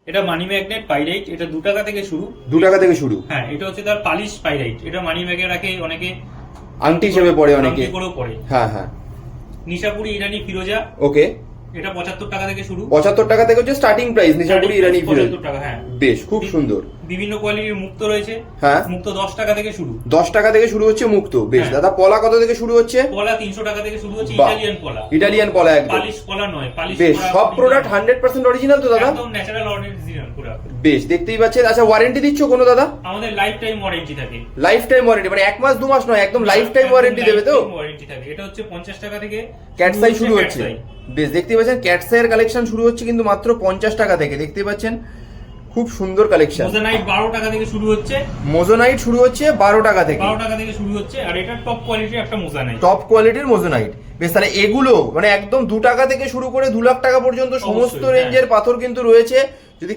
এটা money magnet pyrite, এটা 2 টাকা থেকে শুরু। 2 টাকা থেকে শুরু। হ্যাঁ, এটা হচ্ছে তার পালিশ পাইরাইট, এটা মানি ব্যাগে রাখে অনেকে, আংটি হিসেবে পড়ে অনেকে। আংটি করেও পড়ে। হ্যাঁ হ্যাঁ। নিশাপুরি ইরানি ফিরোজা, ওকে। এটা 75 টাকা থেকে শুরু। 75 টাকা থেকে হচ্ছে স্টার্টিং প্রাইস নিশাপুরি ইরানি ফিরোজা। 75 টাকা, হ্যাঁ। বেশ, খুব সুন্দর। বিভিন্ন কোয়ালিটির মুক্ত রয়েছে। হ্যাঁ, মুক্ত 10 টাকা থেকে শুরু। 10 টাকা থেকে শুরু হচ্ছে মুক্ত। বেশ হ্যাঁ। দাদা, পলা কত থেকে শুরু হচ্ছে? পলা 300 টাকা থেকে শুরু হচ্ছে, বাহ। ইটালিয়ান পলা। ইটালিয়ান পলা একদম। পালিশ পলা নয়, পালিশ বেশ, করা সব original। প্রোডাক্ট 100% অরিজিনাল তো দাদা? একদম ন্যাচারাল অরিজিনাল প্রোডাক্ট। বেশ, দেখতেই পাচ্ছেন। আচ্ছা, ওয়ারেন্টি দিচ্ছ কোনো দাদা? আমাদের লাইফ টাইম ওয়ারেন্টি থাকে। লাইফ টাইম ওয়ারেন্টি মানে 1 মাস 2 মাস নয়, একদম লাইফ টাইম ওয়ারেন্টি দেবে তো? ওয়ারেন্টি থাকে। এটা হচ্ছে 50 টাকা থেকে ক্যাটসাই শুরু হচ্ছে। ক্যাটসাই। বেশ, দেখতেই পাচ্ছেন ক্যাটসাইয়ের কালেকশন শুরু হচ্ছে কিন্তু মাত্র 50 টাকা থেকে। দেখতে পাচ্ছেন খুব সুন্দর কালেকশন। মোজানাইট 12 টাকা থেকে শুরু হচ্ছে। মোজোনাইট শুরু হচ্ছে 12 টাকা থেকে। 12 টাকা থেকে শুরু হচ্ছে, আর এটা টপ কোয়ালিটির একটা মোজানাইট। টপ কোয়ালিটির মোজোনাইট। বেশ, তাহলে এগুলো মানে একদম 2 টাকা থেকে শুরু করে 2 লাখ টাকা পর্যন্ত সমস্ত অবশ্যই, রেঞ্জের পাথর কিন্তু রয়েছে।